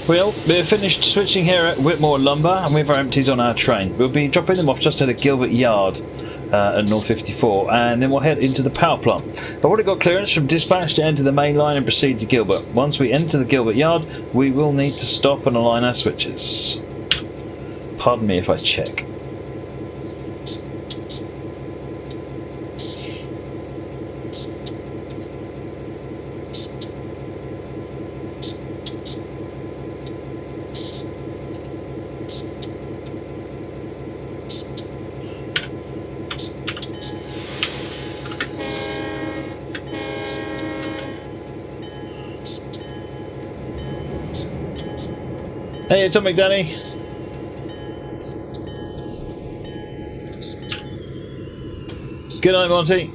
Well, we're finished switching here at Whitmore Lumber and we have our empties on our train. We'll be dropping them off just at a Gilbert Yard at North 54, and then we'll head into the power plant. I've already got clearance from dispatch to enter the main line and proceed to Gilbert. Once we enter the Gilbert Yard, we will need to stop and align our switches. Pardon me if I check. Hey, Atomic Danny. Good night, Monty.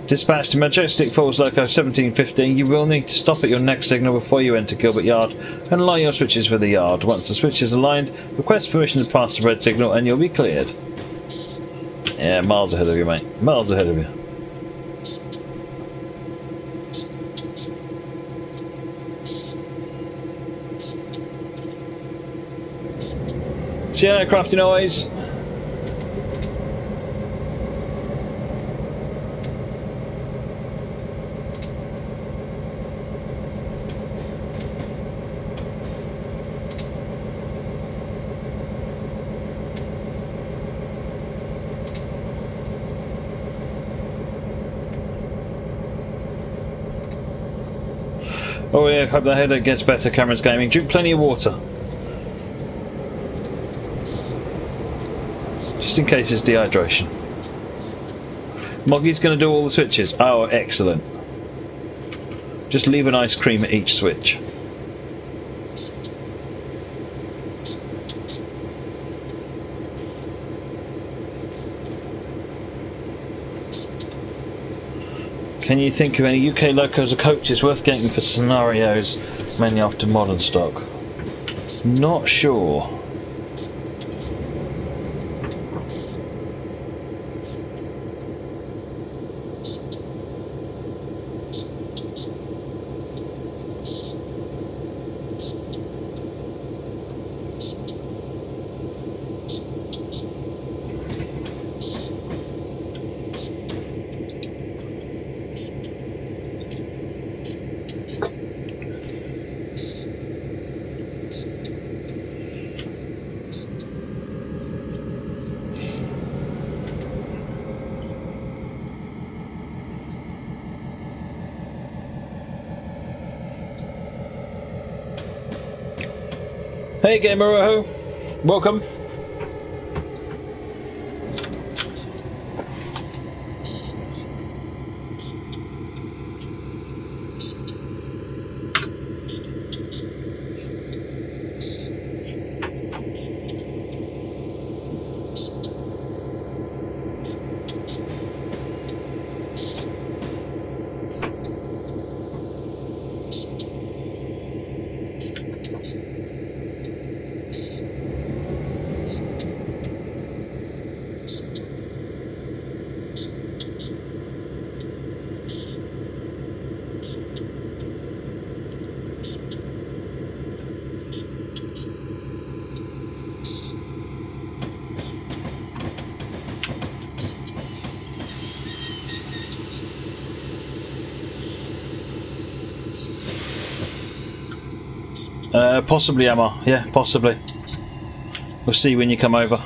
Dispatch to Majestic, Fals Loco 1715. You will need to stop at your next signal before you enter Gilbert Yard and align your switches for the yard. Once the switch is aligned, request permission to pass the red signal and you'll be cleared. Yeah, miles ahead of you, mate. Miles ahead of you. See you, crafty noise. Oh yeah, hope the headache gets better, Cameron's Gaming. Drink plenty of water. Just in case it's dehydration. Moggy's going to do all the switches. Oh, excellent. Just leave an ice cream at each switch. Can you think of any UK locos or coaches worth getting for scenarios, mainly after modern stock? Not sure. Hey Gameroho, welcome. Possibly, Emma. Yeah, possibly. We'll see when you come over.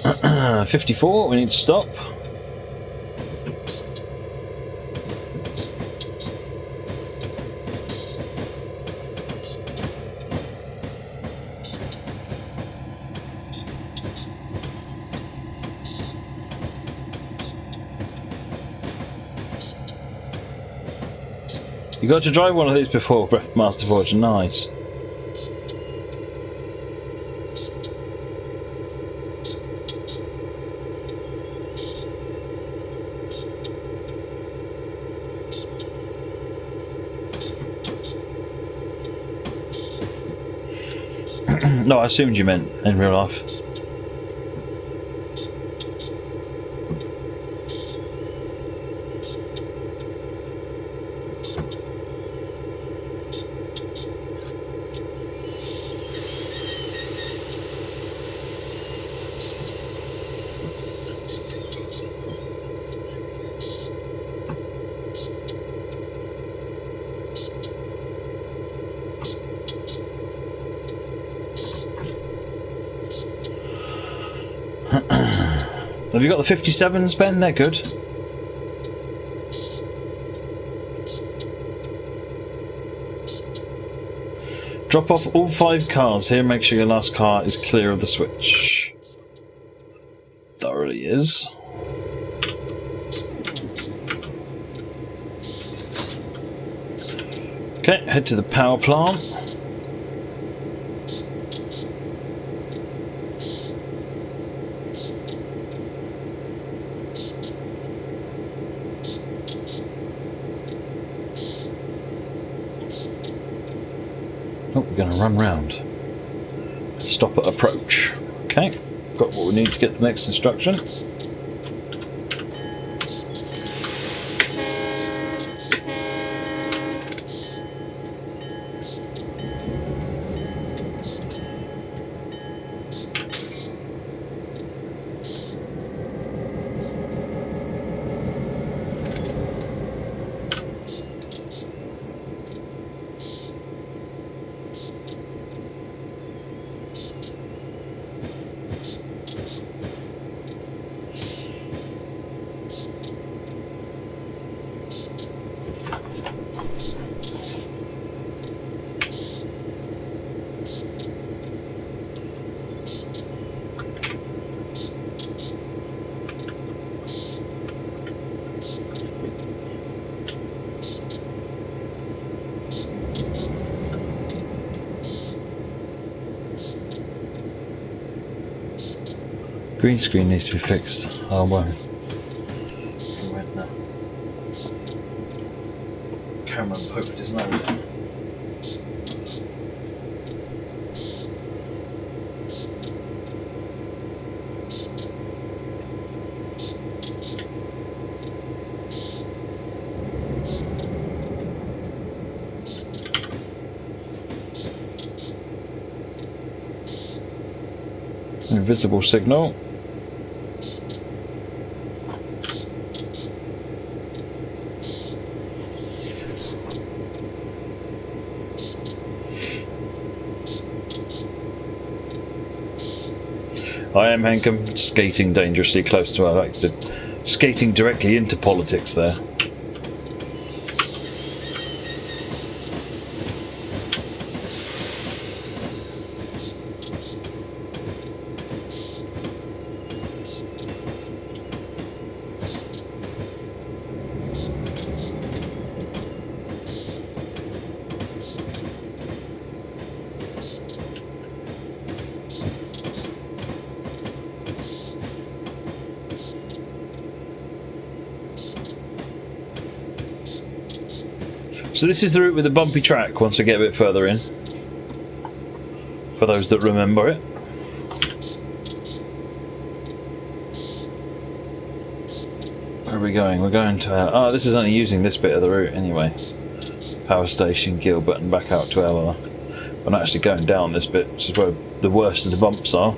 $54, we need to stop. You got to drive one of these before, Master Forge. Nice. No, I assumed you meant in real life. Have you got the 57s, Ben? They're good. Drop off all 5 cars here. Make sure your last car is clear of the switch. Thoroughly is. Okay, head to the power plant. Oh, we're going to run round. Stop at approach. Okay, got what we need to get the next instruction. Green screen needs to be fixed. Oh well. Cameron poked his nose in. Invisible signal. I am Hankum, skating dangerously close to our active, skating directly into politics there. So this is the route with the bumpy track once we get a bit further in, for those that remember it. Where are we going? We're going to... oh, this is only using this bit of the route anyway. Power station, Gilbert and back out to Ella. We're not actually going down this bit, which is where the worst of the bumps are.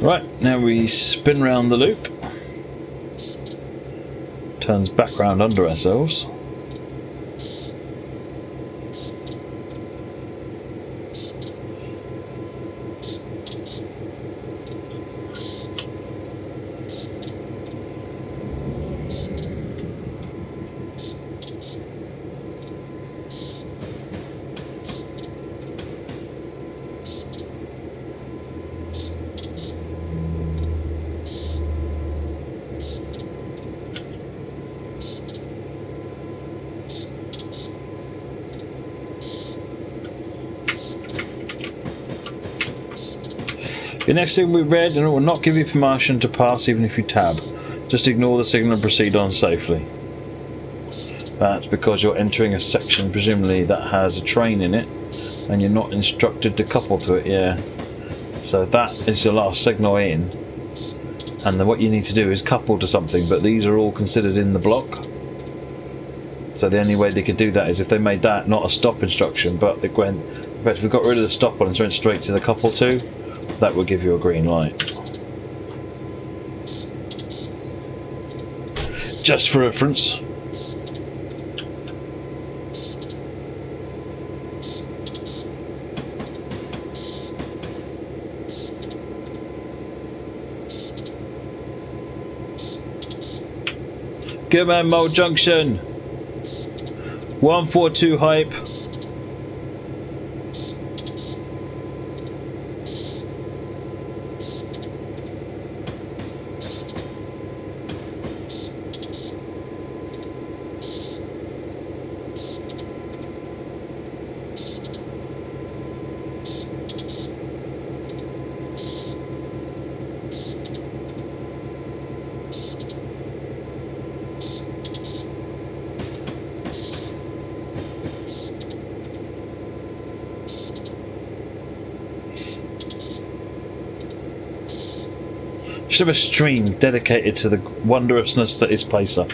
Right, now we spin round the loop. Turns back round under ourselves. The next thing we read, and it will not give you permission to pass even if you tab. Just ignore the signal and proceed on safely. That's because you're entering a section presumably that has a train in it and you're not instructed to couple to it, yeah. So that is your last signal in, and then what you need to do is couple to something, but these are all considered in the block. So the only way they could do that is if they made that not a stop instruction, but they went, in fact if we got rid of the stop one and went straight to the couple to, that would give you a green light. Just for reference. Good man, Mole Junction. 142 hype. Should have a stream dedicated to the wondrousness that is Pacer.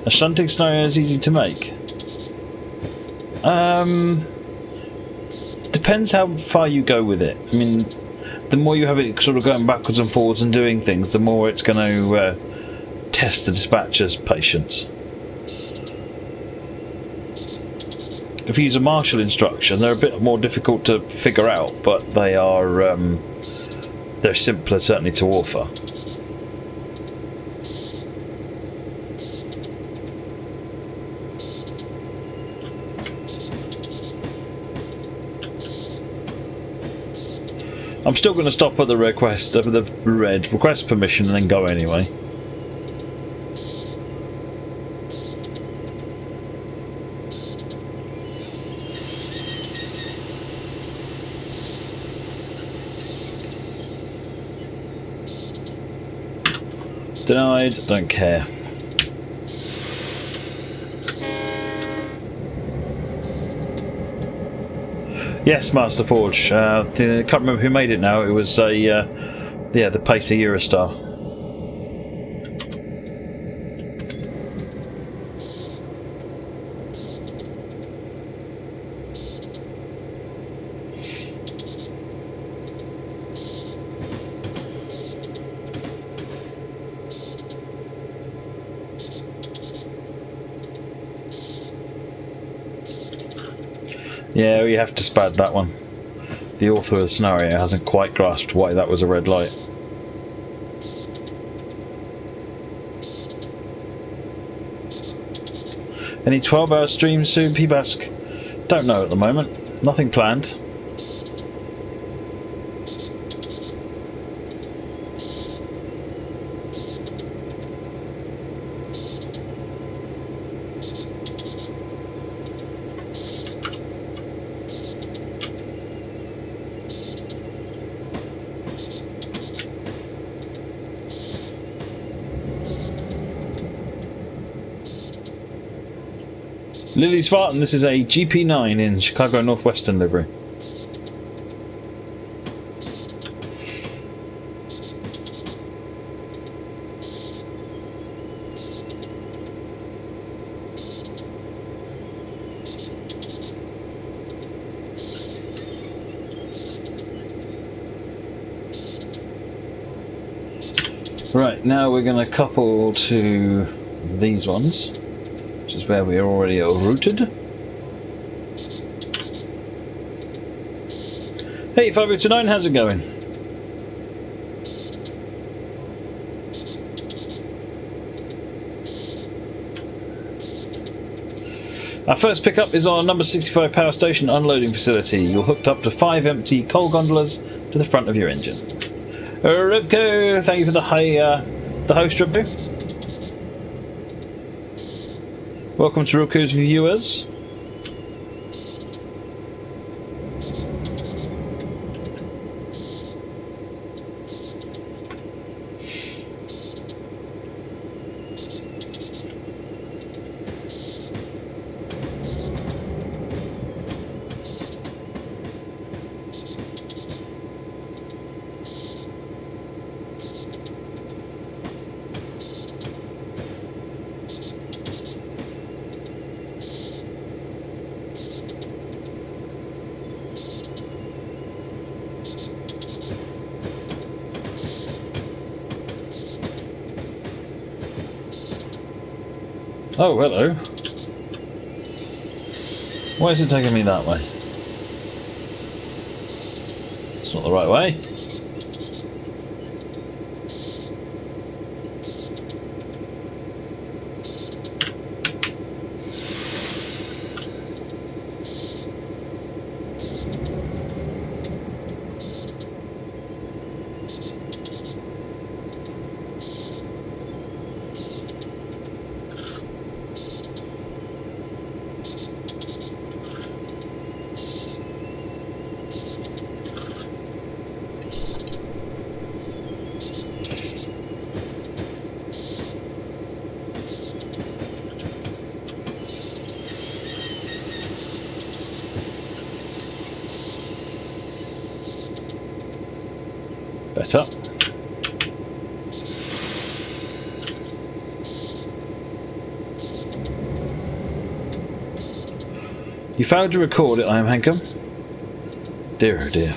A shunting scenario is easy to make. Depends how far you go with it. I mean, the more you have it sort of going backwards and forwards and doing things, the more it's going to test the dispatcher's patience. If you use a marshal instruction, they're a bit more difficult to figure out, but they are they're simpler certainly to author. I'm still going to stop at the request of the red, request permission, and then go anyway. Denied, don't care. Yes, Master Forge. I can't remember who made it now. It was a yeah, the Pacer Eurostar. Yeah, you have to spad that one. the author of the scenario hasn't quite grasped why that was a red light. Any 12-hour streams soon, P-Bask? Don't know at the moment. Nothing planned. Lily's farting. This is a GP9 in Chicago Northwestern livery. Right, now we're going to couple to these ones, which is where we are already routed. Hey, 509, how's it going? Our first pickup is on number 65 power station unloading facility. You're hooked up to 5 empty coal gondolas to the front of your engine. Ribko, thank you for the host, Ribko. Welcome to Ribko's viewers. Oh, hello. Why is it taking me that way? It's not the right way. Better. You failed to record it, I am Hankum. Dear oh dear.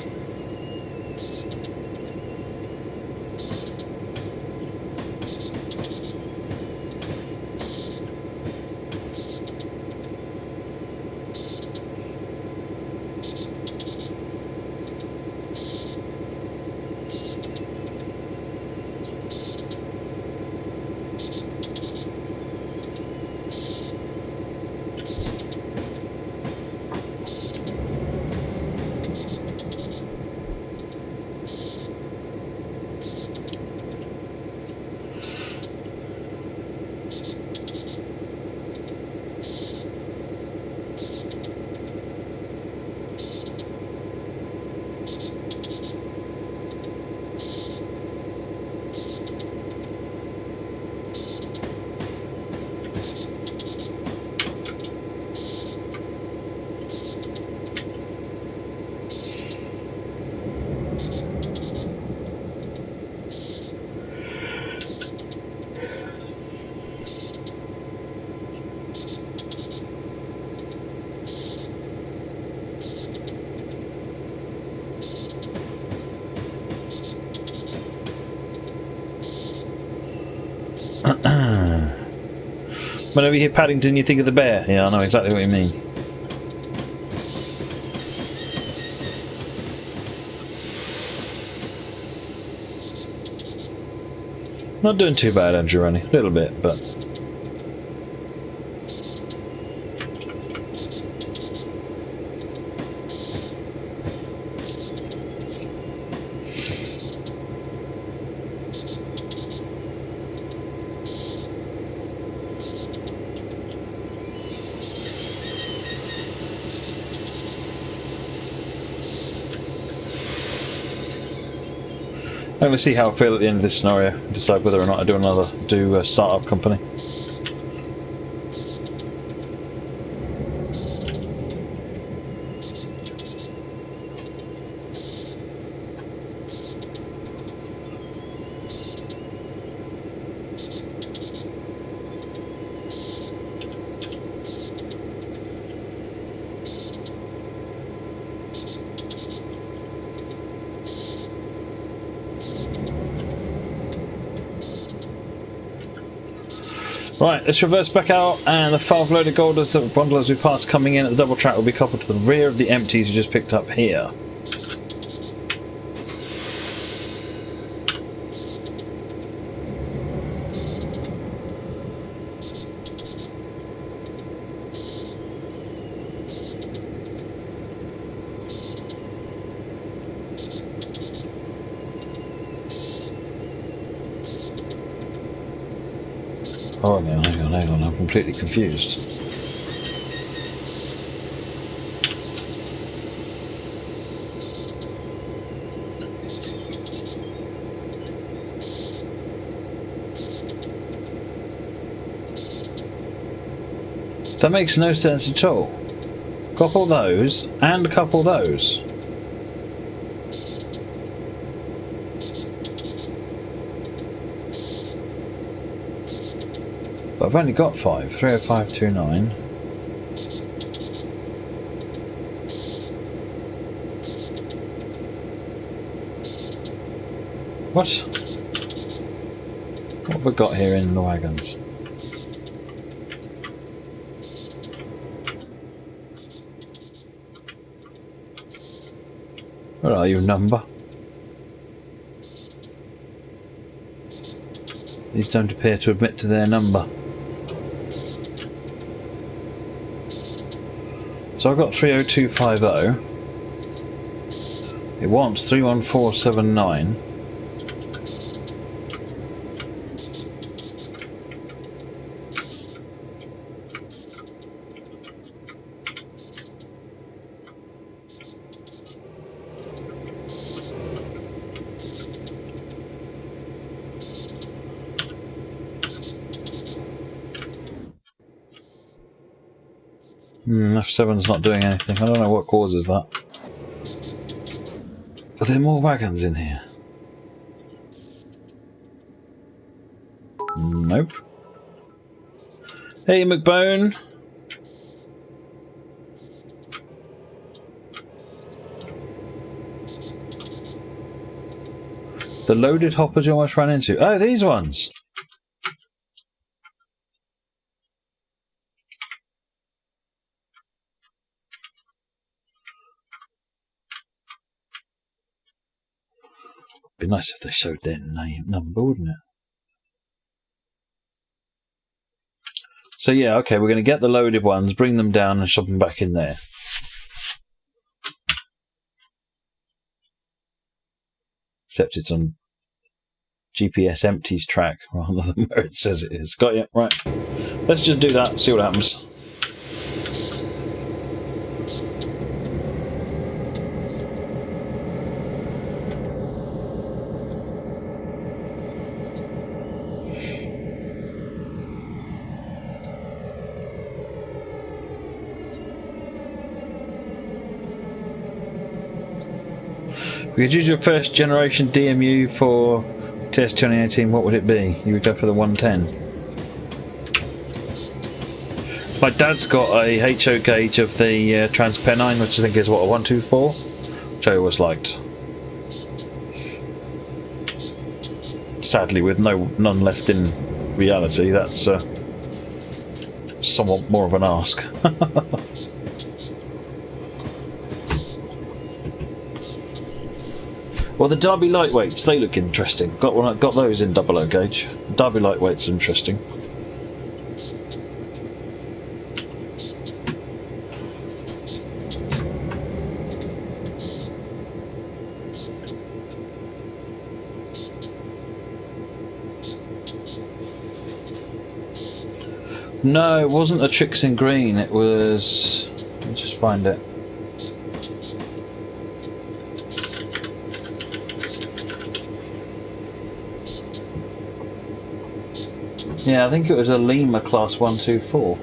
Whenever you hear Paddington, you think of the bear. Yeah, I know exactly what you mean. Not doing too bad, Andrew, only a little bit, but... I'm going to see how I feel at the end of this scenario, decide whether or not I do a startup company. Right, let's reverse back out, and the 5 loaded golders that bundlers we passed coming in at the double track will be coupled to the rear of the empties we just picked up here. Oh, no, hang on, I'm completely confused. That makes no sense at all. Couple those, and couple those. But I've only got 5. 30529. What? What have we got here in the wagons? Where are you, number? These don't appear to admit to their number. So I've got 30250. It wants 31479. F7's not doing anything. I don't know what causes that. Are there more wagons in here? Nope. Hey, McBone. The loaded hoppers you almost ran into. Oh, these ones. Be nice if they showed their number, wouldn't it? So yeah, okay, we're going to get the loaded ones, bring them down and shove them back in there. Except it's on GPS empties track rather than where it says it is. Got you, right. Let's just do that, see what happens. We could use your first generation DMU for TS 2018, what would it be? You would go for the 110. My dad's got a HO gauge of the Transpennine, which I think is what, a 124? Which I always liked. Sadly, with none left in reality, that's somewhat more of an ask. Well, the Derby lightweights, they look interesting. Got those in 00 gauge. Derby lightweights are interesting. No, it wasn't a Tricks in Green. It was... Let me just find it. Yeah, I think it was a Lima Class 124.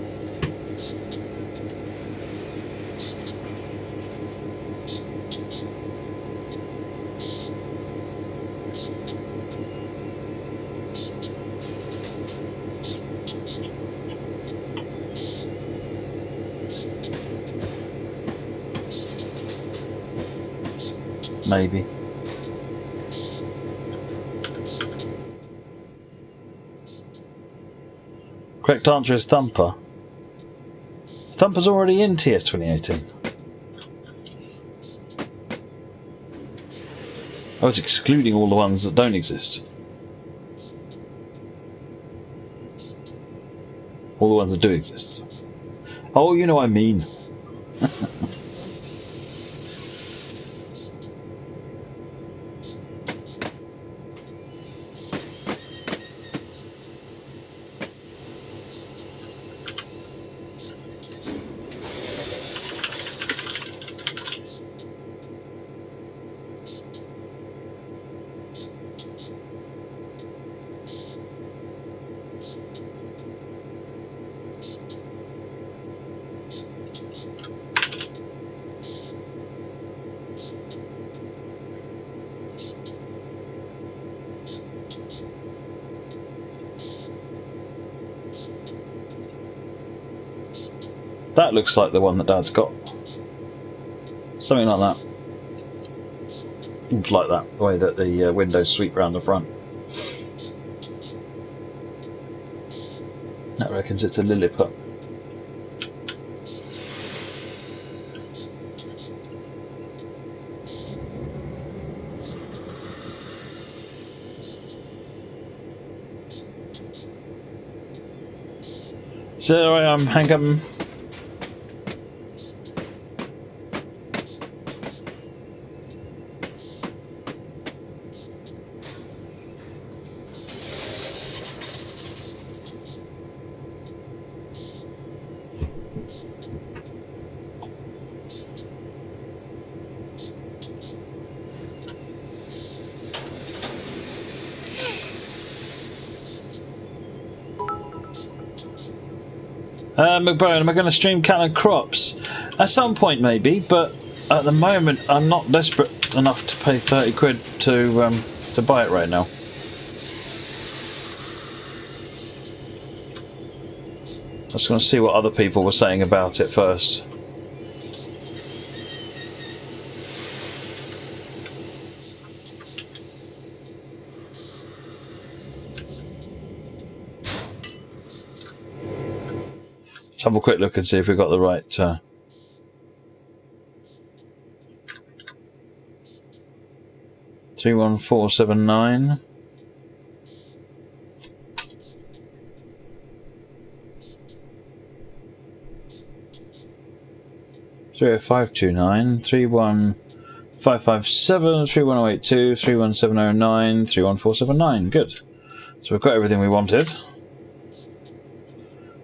Maybe. Correct answer is Thumper. Thumper's already in TS 2018. I was excluding all the ones that don't exist. All the ones that do exist. Oh, you know what I mean. That looks like the one that Dad's got. Something like that. It's like that, the way that the windows sweep round the front. That reckons it's a Lilliput. So I am Hankum. McBone, am I going to stream Cannon Crops? At some point maybe, but at the moment I'm not desperate enough to pay 30 quid to buy it right now. I was going to see what other people were saying about it first. Let's have a quick look and see if we've got the right 31479. Three 0529 31557 31082 31709 31479. Good. So we've got everything we wanted.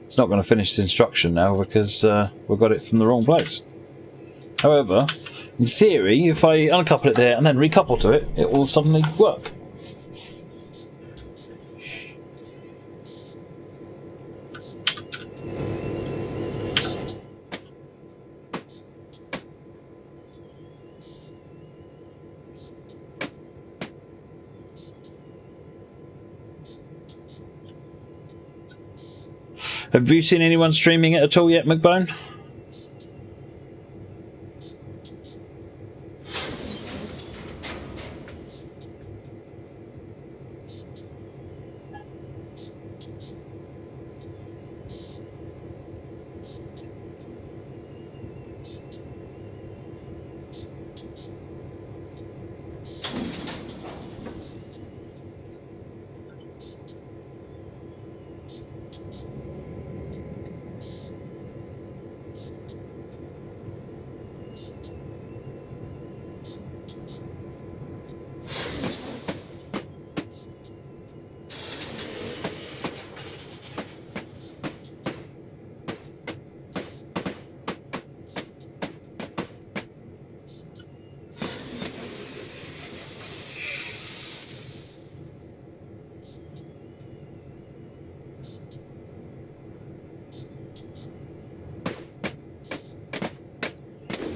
It's not going to finish this instruction now because we've got it from the wrong place. However, in theory, if I uncouple it there and then recouple to it, it will suddenly work. Have you seen anyone streaming it at all yet, McBone?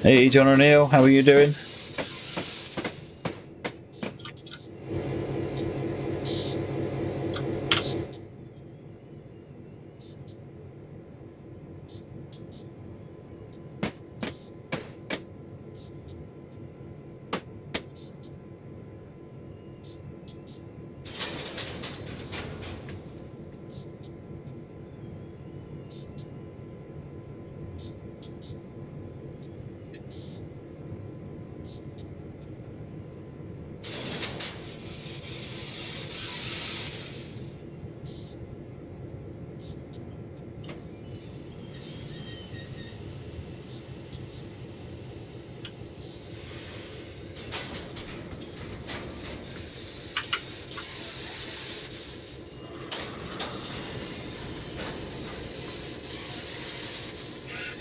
Hey, John O'Neill, how are you doing?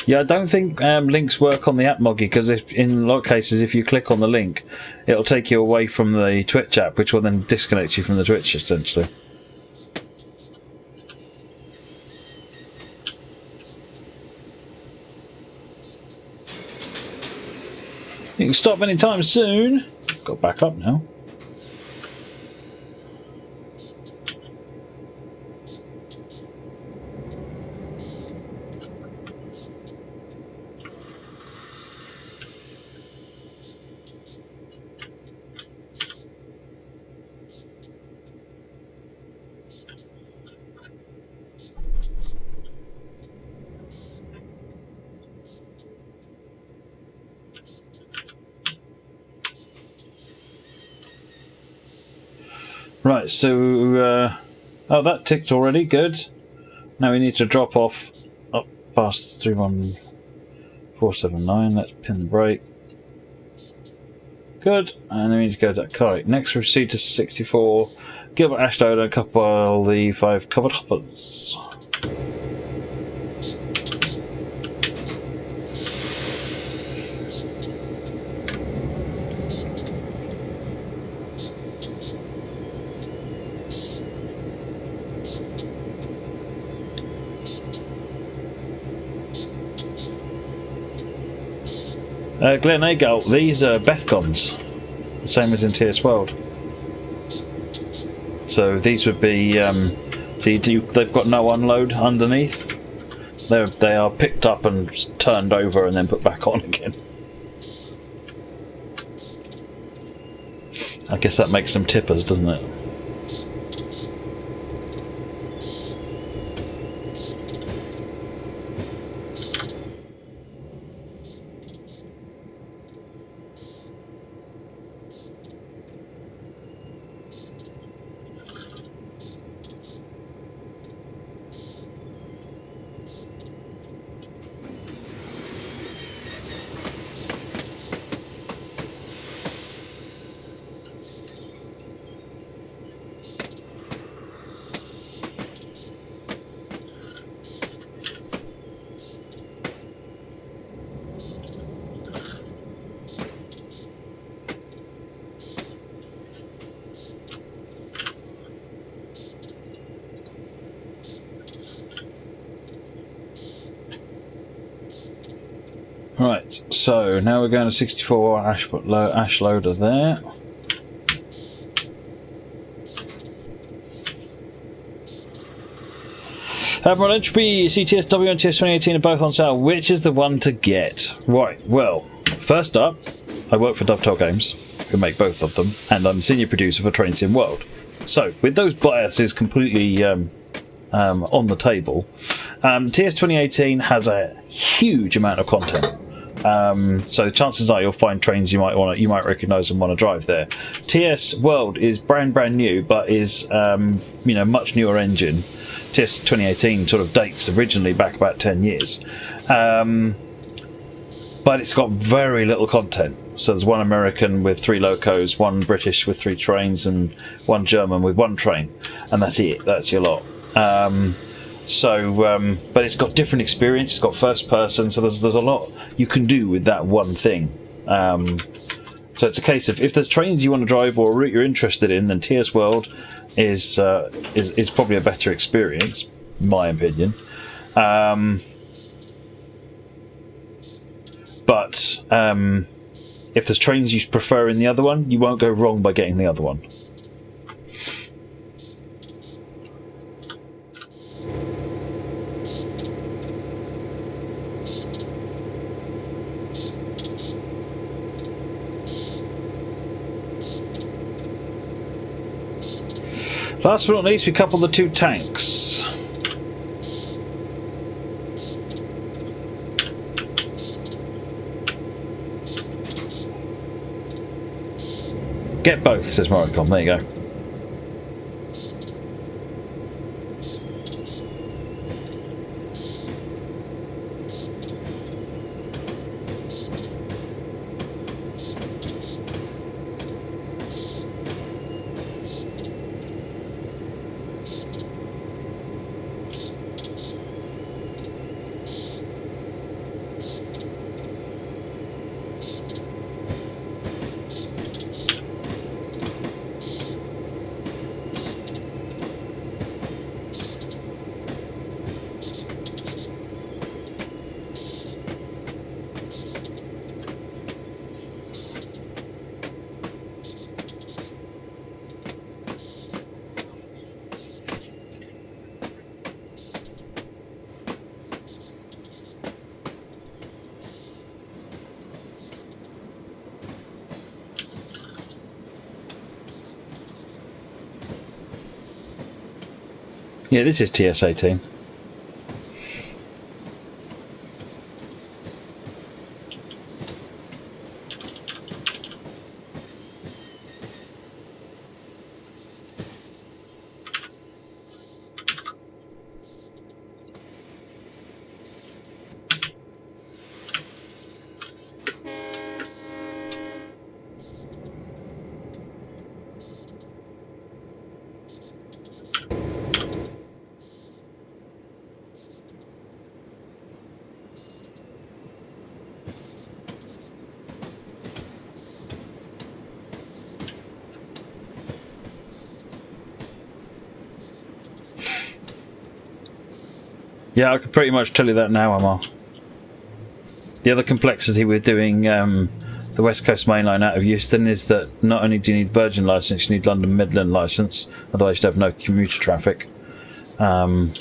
Yeah, I don't think links work on the app, Moggy, because in a lot of cases, if you click on the link, it'll take you away from the Twitch app, which will then disconnect you from the Twitch, essentially. You can stop anytime soon. Got back up now. Right, so oh, that ticked already. Good. Now we need to drop off up past 31479. Let's pin the brake. Good. And then we need to go to that car. Next, we proceed to 64. Gilbert Ashload and a couple of the 5 covered hoppers. Glen Agalt, these are Bethcons, the same as in TS World. So these would be, they've got no unload underneath. They are picked up and turned over and then put back on again. I guess that makes them tippers, doesn't it? Right, so now we're going to 64 ash loader there. Admiral Entropy, CTSW and TS 2018 are both on sale. Which is the one to get? Right, well, first up, I work for Dovetail Games, who make both of them, and I'm the senior producer for Train Sim World. So, with those biases completely on the table, TS 2018 has a huge amount of content. So chances are you'll find trains you might recognise and want to drive there. TS World is brand new, but is much newer engine. TS 2018 sort of dates originally back about 10 years, but it's got very little content. So there's one American with 3 locos, one British with 3 trains, and one German with 1 train, and that's it. That's your lot. But it's got different experience. It's got first person, so there's a lot you can do with that one thing. So it's a case of if there's trains you want to drive or a route you're interested in, then TS World is probably a better experience, in my opinion. But if there's trains you prefer in the other one, you won't go wrong by getting the other one. Last but not least, we couple the 2 tanks. Get both, says Moricon. There you go. Yeah, this is TS18. Yeah, I could pretty much tell you that now, Amar. The other complexity with doing the West Coast Main Line out of Euston is that not only do you need Virgin licence, you need London Midland licence, otherwise you'd have no commuter traffic. And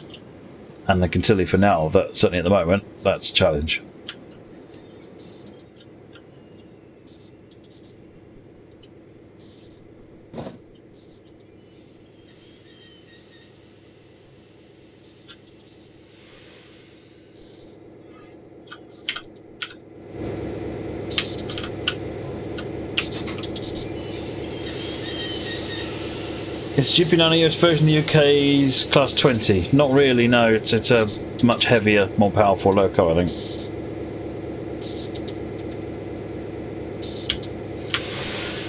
they can tell you for now that, certainly at the moment, that's a challenge. Is GP90 version of the UK's Class 20? Not really, no. It's a much heavier, more powerful loco, I think.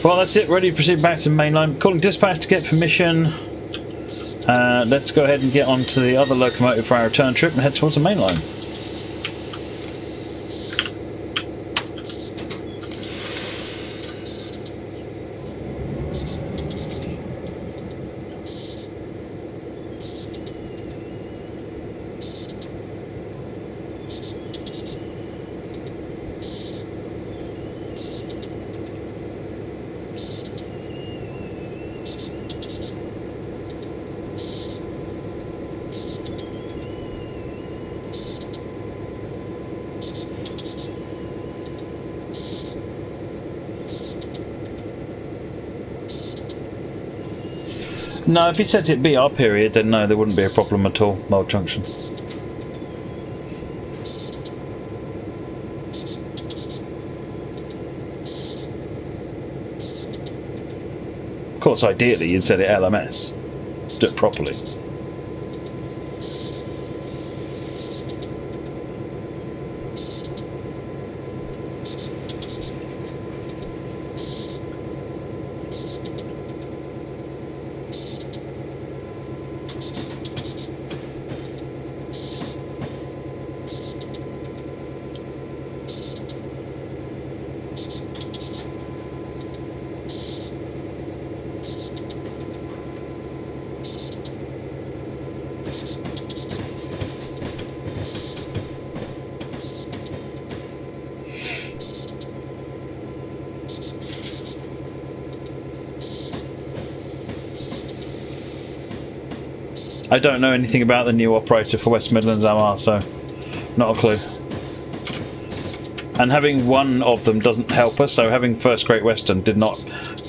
Well, that's it. Ready to proceed back to the main line. Calling dispatch to get permission. Let's go ahead and get onto the other locomotive for our return trip and head towards the main line. No, if he set it BR period, then no, there wouldn't be a problem at all. Mold junction. Of course, ideally, you'd set it LMS. Do it properly. I don't know anything about the new operator for West Midlands MR, so not a clue. And having one of them doesn't help us, so having First Great Western did not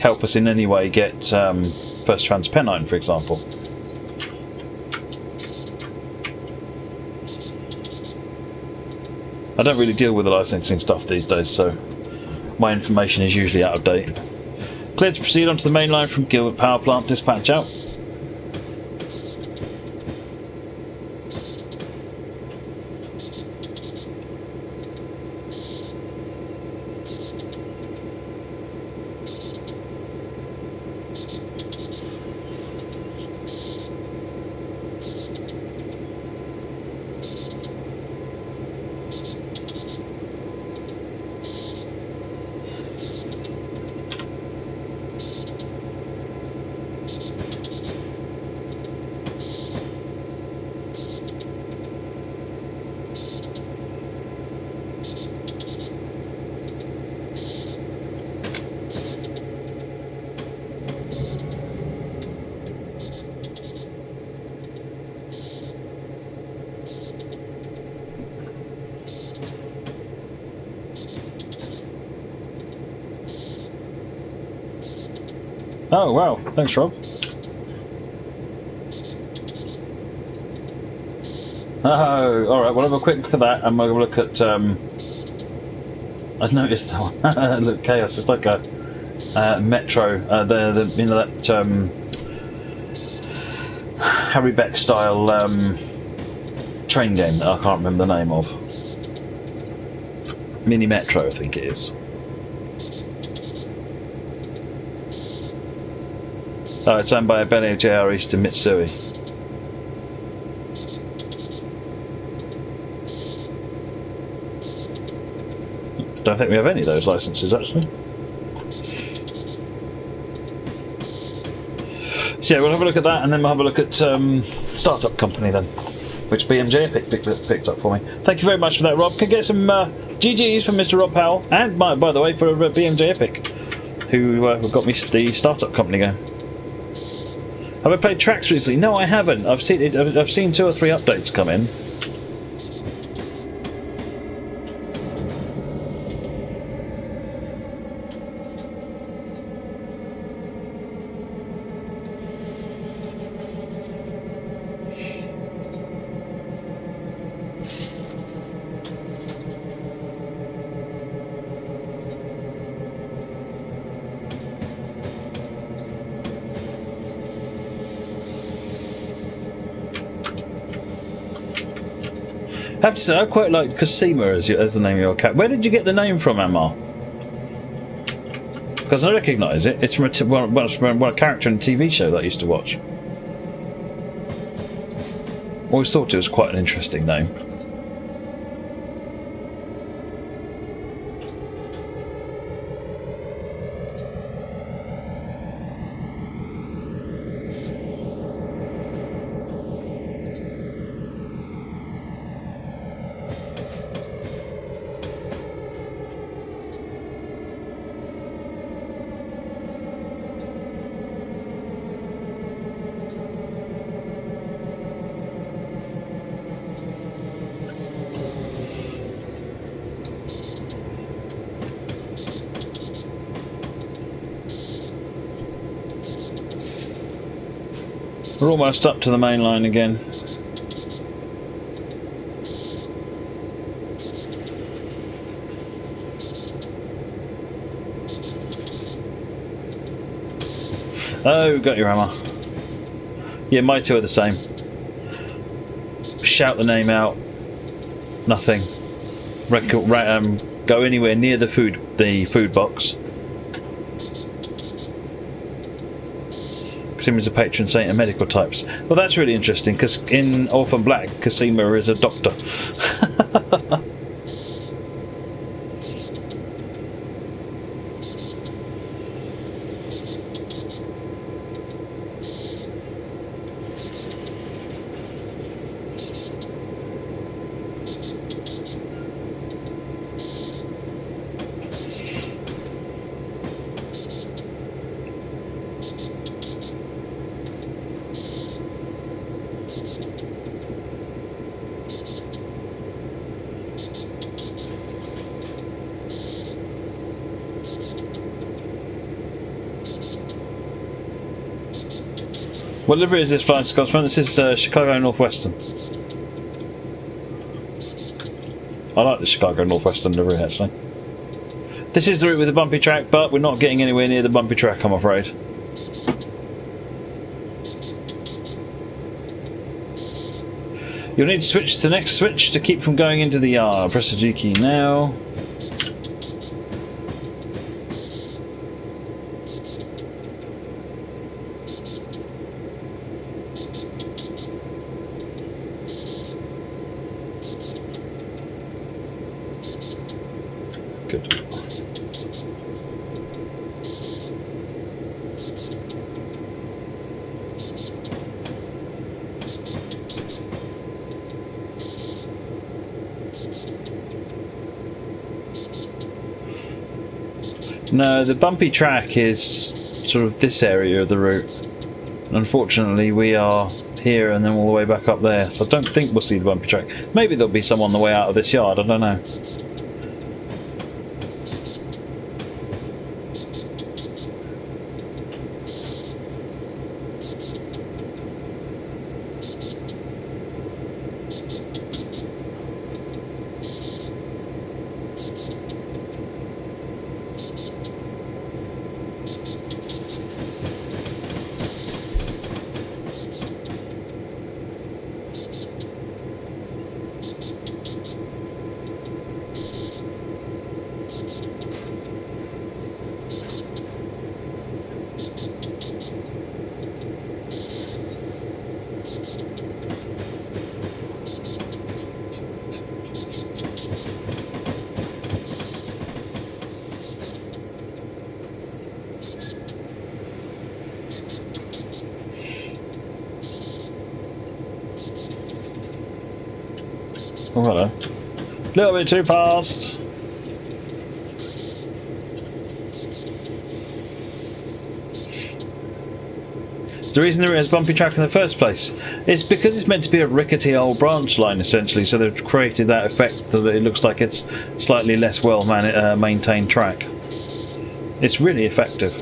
help us in any way get First Transpennine, for example. I don't really deal with the licensing stuff these days, so my information is usually out of date. Clear to proceed onto the main line from Gilbert Power Plant. Dispatch out. Oh, wow. Thanks, Rob. Oh, alright. We'll have a quick look at that, and we'll look at... I noticed that one. Look, Chaos. It's like a Metro. You know, that Harry Beck style train game that I can't remember the name of. Mini Metro, I think it is. Oh, it's owned by Benny JR Eastern Mitsui. Don't think we have any of those licenses, actually. So yeah, we'll have a look at that, and then we'll have a look at Startup Company then, which BMJ Epic picked up for me. Thank you very much for that, Rob. Can get some GGs from Mr. Rob Powell, and by the way, for BMJ Epic, who got me the Startup Company game. Have I played Tracks recently? No, I haven't. I've seen it. I've seen 2 or 3 updates come in. I have to say, I quite like Cosima as the name of your cat. Where did you get the name from, Amar? Because I recognise it. It's from a character in a TV show that I used to watch. Always thought it was quite an interesting name. We're almost up to the main line again. Oh, got your hammer. Yeah, my 2 are the same. Shout the name out. Nothing. Go anywhere near the food box. Cosima is a patron saint of medical types. Well, that's really interesting, because in Orphan Black, Cosima is a doctor. What livery is this, Flying Scotsman? This is Chicago Northwestern. I like the Chicago Northwestern livery, actually. This is the route with the bumpy track, but we're not getting anywhere near the bumpy track, I'm afraid. You'll need to switch to the next switch to keep from going into the yard. Press the G key now. Good. No, the bumpy track is sort of this area of the route. Unfortunately, we are here and then all the way back up there, so I don't think we'll see the bumpy track. Maybe there'll be some on the way out of this yard, I don't know. Oh, hello. A little bit too fast. The reason there is bumpy track in the first place is because it's meant to be a rickety old branch line, essentially, so they've created that effect that it looks like it's slightly less well maintained track. It's really effective.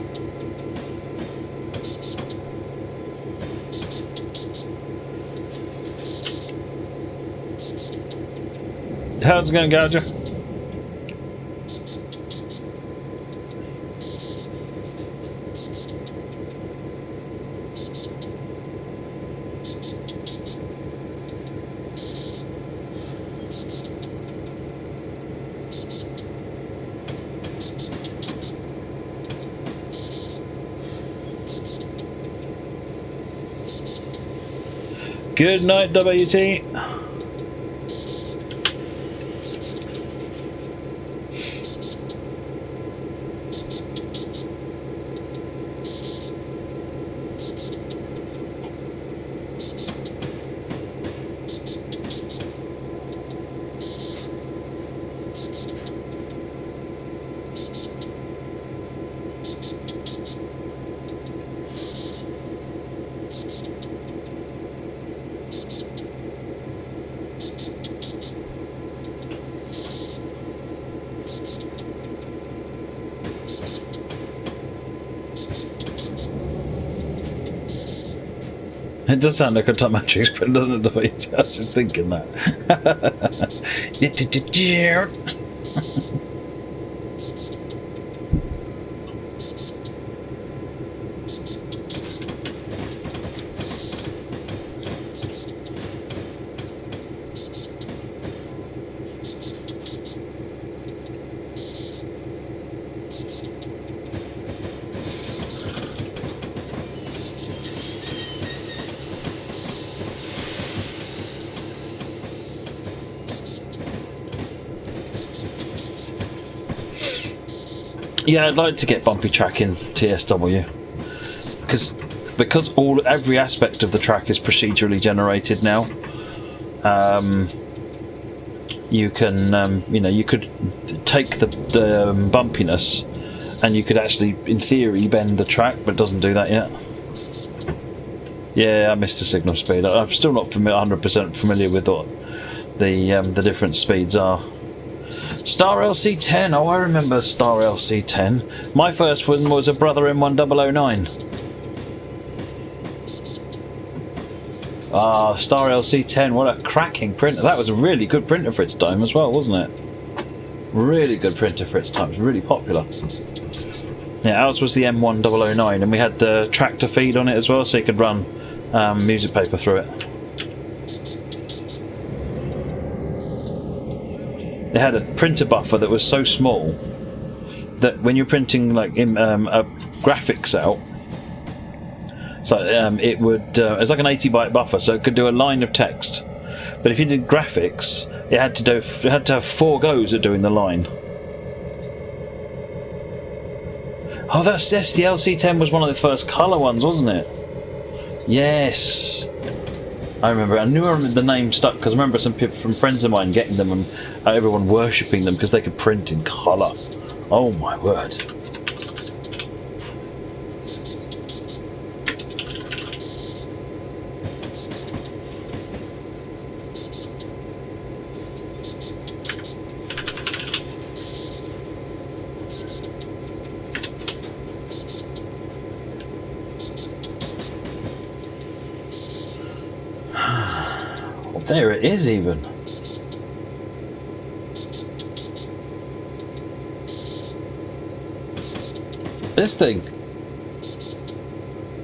How's it going, Gouger? Good night, WT. It does sound like a top matrix, but it doesn't do it. I was just thinking that. Yeah, I'd like to get bumpy track in TSW because every aspect of the track is procedurally generated now. You can you could take the bumpiness and you could actually, in theory, bend the track, but it doesn't do that yet. Yeah, I missed the signal speed. I'm still not 100% familiar with what the different speeds are. Star LC10, oh, I remember Star LC10. My first one was a Brother M1009. Ah, Star LC10, what a cracking printer. That was a really good printer for its time as well, wasn't it? Really good printer for its time. It was really popular. Yeah, ours was the M1009, and we had the tractor feed on it as well, so you could run music paper through it. It had a printer buffer that was so small that when you're printing like graphics out, so it would it's like an 80 byte buffer, so it could do a line of text. But if you did graphics, it had to have 4 goes at doing the line. Oh, yes, the LC10 was one of the first colour ones, wasn't it? Yes. I remember. I knew the name stuck because I remember some people from friends of mine getting them and everyone worshipping them because they could print in colour. Oh my word. There it is, even. This thing.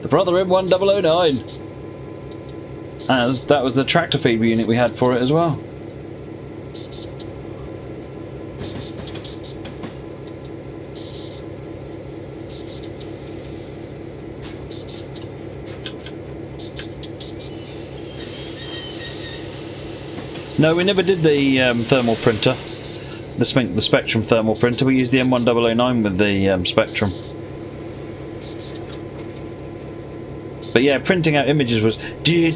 The Brother M1009. And that was the tractor feed unit we had for it as well. No, we never did the thermal printer, the Spectrum thermal printer. We used the M1009 with the Spectrum. But yeah, printing out images was. It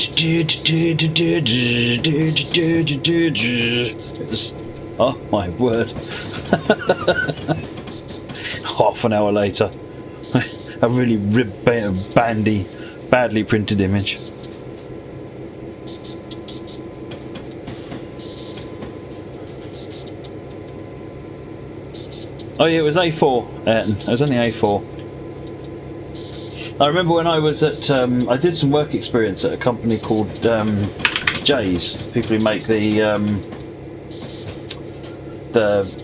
was. Oh my word! Half an hour later, a really badly printed image. Oh yeah, it was A4, Ayrton. It was only A4. I remember when I was at... I did some work experience at a company called Jay's, people who make the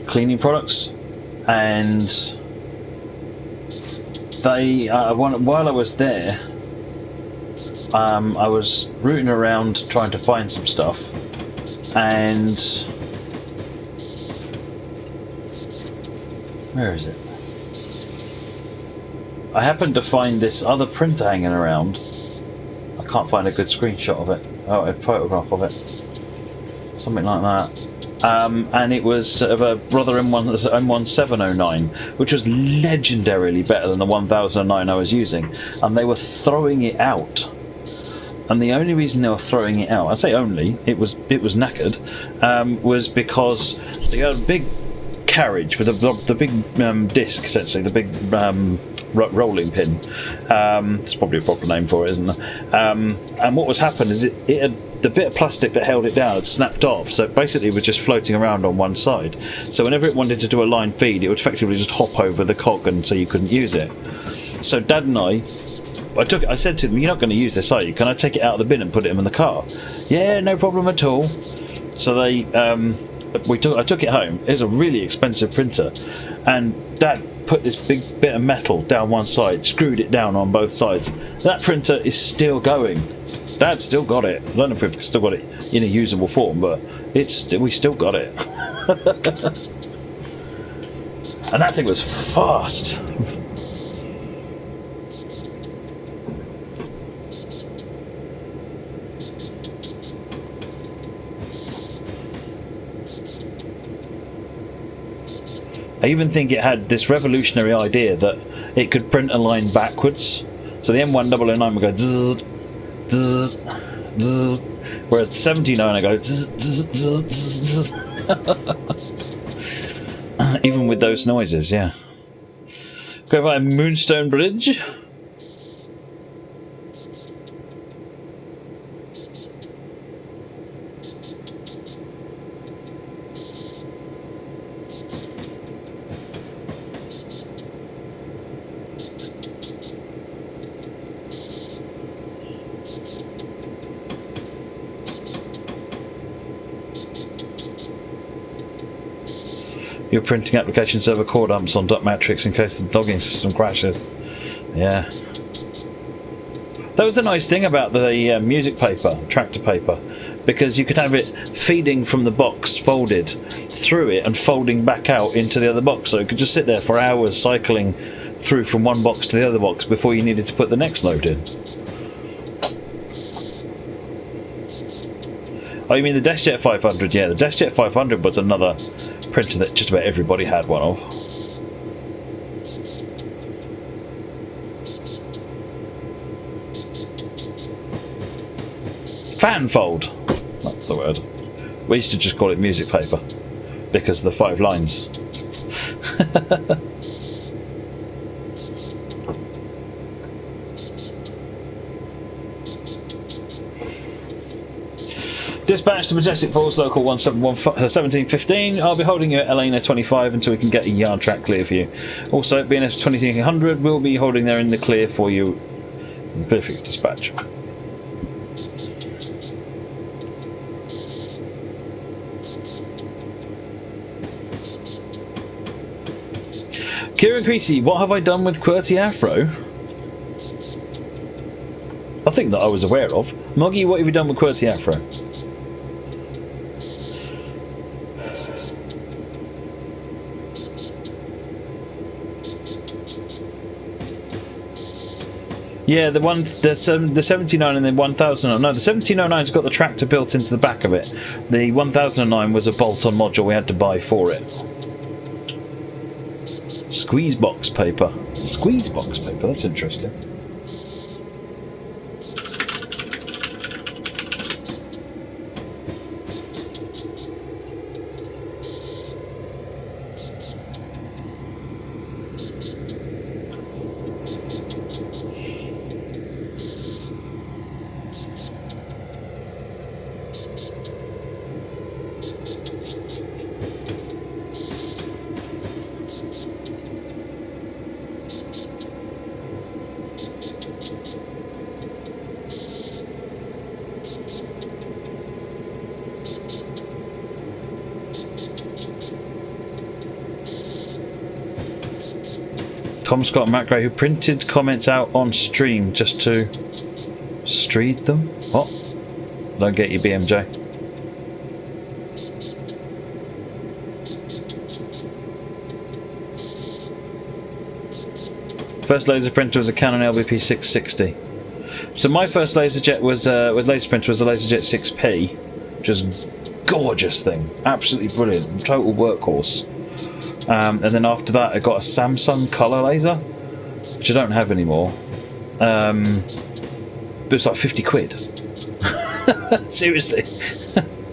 cleaning products. And they... while I was there, I was rooting around trying to find some stuff. And... where is it? I happened to find this other printer hanging around. I can't find a good screenshot of it. Oh, a photograph of it. Something like that. And it was of a Brother M1709, which was legendarily better than the 1009 I was using. And they were throwing it out. And the only reason they were throwing it out, I say only, it was knackered, was because they had a big carriage with the big disc, essentially, the big rolling pin. There's probably a proper name for it, isn't there? And what was happened is it had, the bit of plastic that held it down had snapped off, so basically it was just floating around on one side. So whenever it wanted to do a line feed, it would effectively just hop over the cog, and so you couldn't use it. So Dad and I said to them, "You're not going to use this, are you? Can I take it out of the bin and put it in the car?" "Yeah, no problem at all." So they I took it home. It was a really expensive printer, and Dad put this big bit of metal down one side, screwed it down on both sides. That printer is still going. Dad's still got it. I don't know if we've still got it in a usable form, but we still got it. And that thing was fast. I even think it had this revolutionary idea that it could print a line backwards. So the M1009 would go zzz, zzz, zzz, whereas the 79 would go zzz, zzz, zzz, zzz. Even with those noises, yeah. Go via Moonstone Bridge. Your printing application server core dumps on .matrix in case the logging system crashes. Yeah. That was the nice thing about the music paper, tractor paper, because you could have it feeding from the box, folded through it and folding back out into the other box, so it could just sit there for hours cycling through from one box to the other box before you needed to put the next load in. Oh, you mean the DeskJet 500? Yeah, the DeskJet 500 was another printer that just about everybody had one of. Fanfold, that's the word. We used to just call it music paper because of the 5 lines. Dispatch to Majestic Falls, local 1715. I'll be holding you at Elena 25 until we can get a yard track clear for you. Also, BNS 2300 will be holding there in the clear for you. Clear for your dispatch. Kieran Creasy, what have I done with QWERTY Afro? I think that I was aware of. Moggy, what have you done with QWERTY Afro? Yeah, the 79 and then 1000. No, the 1709's got the tractor built into the back of it. The 1009 was a bolt-on module we had to buy for it. Squeeze box paper. Squeeze box paper, that's interesting. Tom Scott and Matt Gray, who printed comments out on stream just to streed them? What? Don't get you, BMJ. First laser printer was a Canon LBP 660. So my first laserjet was laser printer was a LaserJet 6P, which is a gorgeous thing, absolutely brilliant, total workhorse. And then after that I got a Samsung colour laser, which I don't have anymore. But it was like 50 quid. Seriously.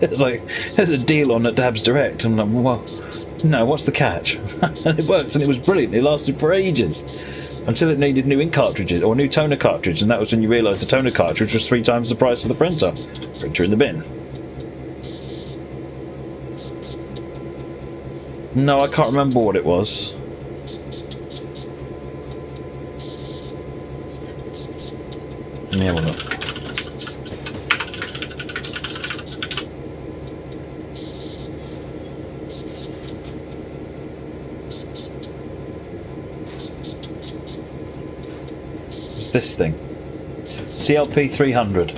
It's like, there's a deal on at Dabs Direct. I'm like, well, no, what's the catch? And it worked, and it was brilliant. It lasted for ages. Until it needed new ink cartridges, or new toner cartridge, and that was when you realised the toner cartridge was 3 times the price of the printer. Printer in the bin. No, I can't remember what it was. Let me have a look. It's this thing. CLP 300.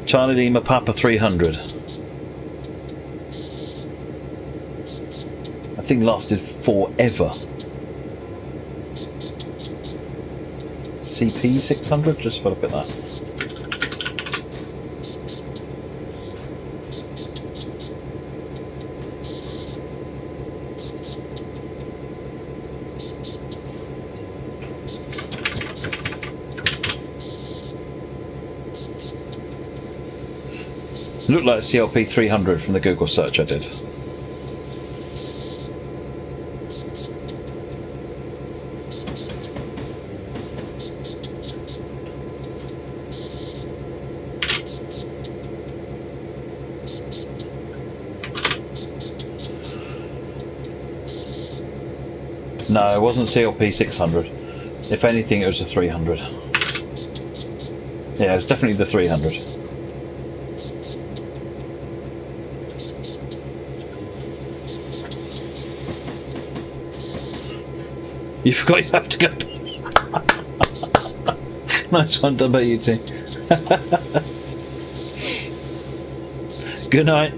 Charlie Lima Papa 300. That thing lasted forever. CP 600? Just have a look at that. Looked like CLP 300 from the Google search I did. No, it wasn't CLP 600. If anything, it was a 300. Yeah, it was definitely the 300. You forgot you have to go. Nice one done by you two. Good night.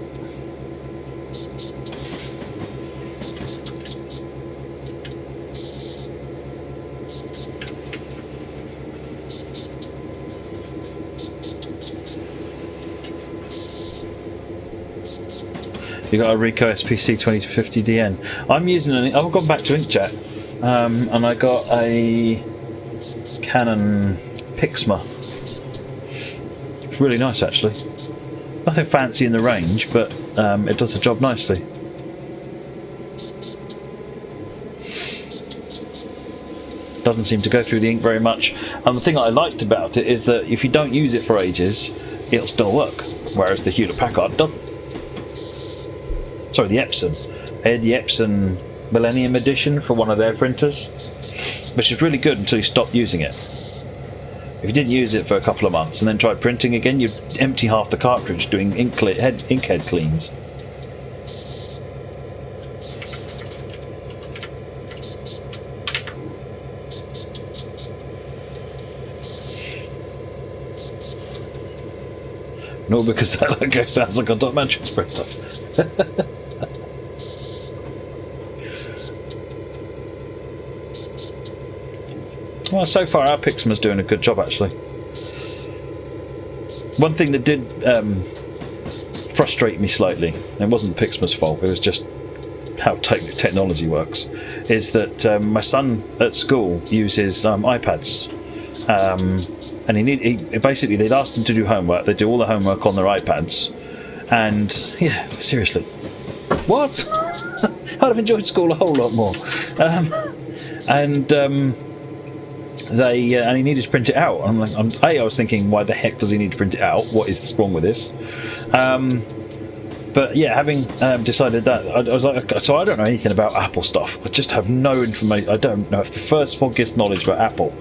You got a Ricoh SPC 2050DN. I'm using I've gone back to inkjet, and I got a Canon Pixma. It's really nice actually. Nothing fancy in the range, but it does the job nicely. Doesn't seem to go through the ink very much, and the thing I liked about it is that if you don't use it for ages, it'll still work, whereas the Hewlett-Packard doesn't. Sorry, the Epson. They had the Epson Millennium Edition for one of their printers, which is really good until you stop using it. If you didn't use it for a couple of months and then tried printing again, you'd empty half the cartridge doing inkhead cleans. No, because that logo sounds like a dot matrix printer. Well, so far our Pixma's doing a good job actually. One thing that did frustrate me slightly, and it wasn't Pixma's fault, it was just how technology works, is that my son at school uses iPads, and basically they'd asked him to do homework. They do all the homework on their iPads, and yeah, seriously, what? I'd have enjoyed school a whole lot more. And he needed to print it out. I'm like, I was thinking, why the heck does he need to print it out? What is wrong with this? But yeah, having decided that, I was like, okay, so I don't know anything about Apple stuff. I just have no information. I don't know if the first foggiest knowledge about Apple,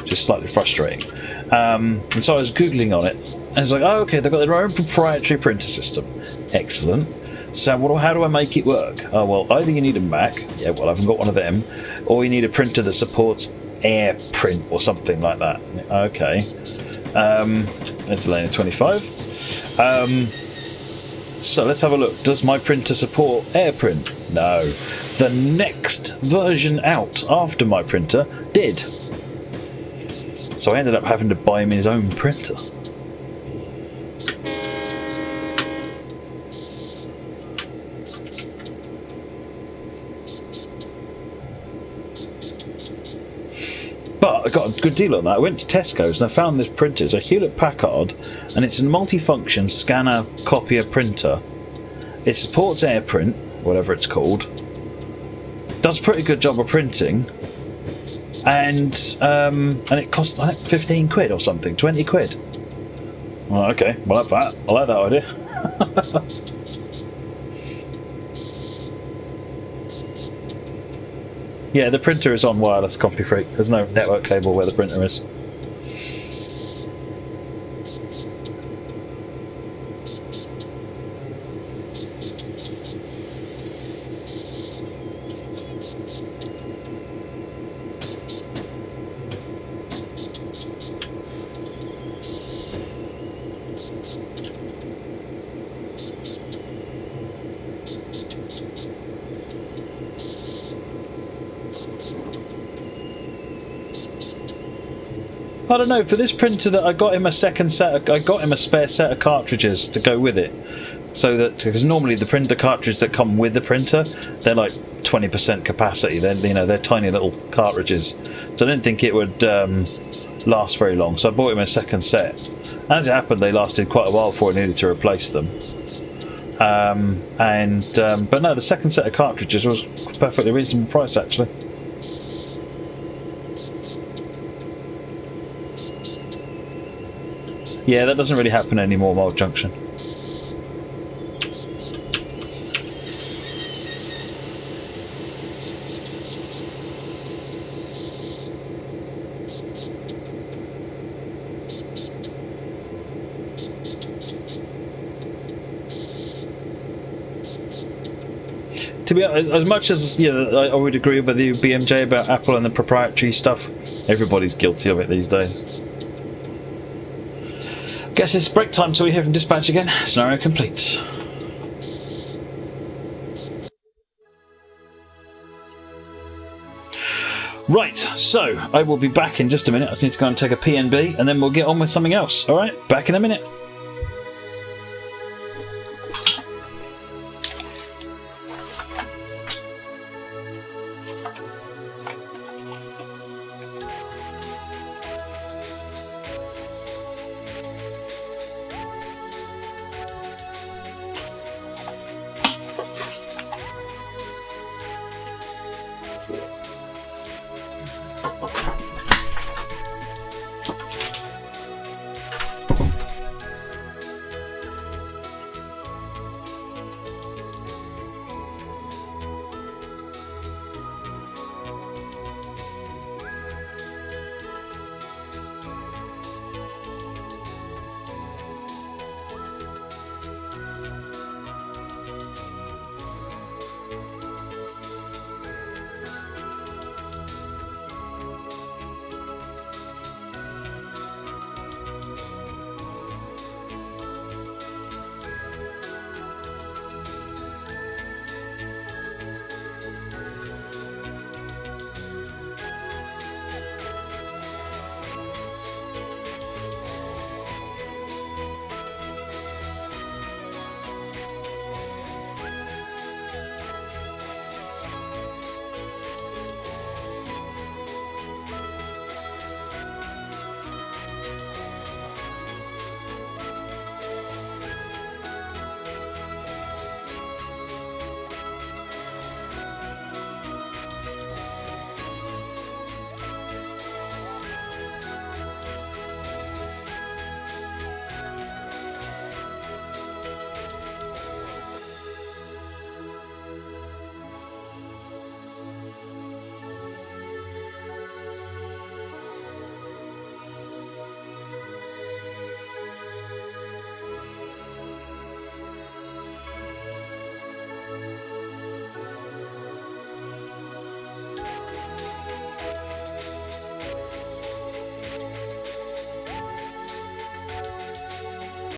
which is slightly frustrating. And so I was Googling on it, and it's like, oh, okay, they've got their own proprietary printer system. Excellent. So how do I make it work? Oh, well, either you need a Mac. Yeah, well, I haven't got one of them. Or you need a printer that supports AirPrint or something like that. Okay. It's Elena 25. So let's have a look. Does my printer support AirPrint? No. The next version out after my printer did. So I ended up having to buy him his own printer. But I got a good deal on that. I went to Tesco's and I found this printer. It's a Hewlett-Packard, and it's a multifunction scanner copier printer. It supports AirPrint, whatever it's called. Does a pretty good job of printing, and it cost, I think, 15 quid or something, 20 quid. Well, okay, we'll have that. I like that idea. Yeah, the printer is on wireless copy free. There's no network cable where the printer is. I don't know, for this printer that I got him a spare set of cartridges to go with it. So that, because normally the printer cartridges that come with the printer, they're like 20% capacity. They're tiny little cartridges. So I didn't think it would last very long. So I bought him a second set. As it happened, they lasted quite a while before I needed to replace them. But no, the second set of cartridges was a perfectly reasonable price actually. Yeah, that doesn't really happen anymore, Mild Junction. To be as much as I would agree with you, BMJ, about Apple and the proprietary stuff, everybody's guilty of it these days. Guess it's break time till we hear from dispatch again. Scenario complete. Right, so I will be back in just a minute. I need to go and take a PNB, and then we'll get on with something else. All right, back in a minute.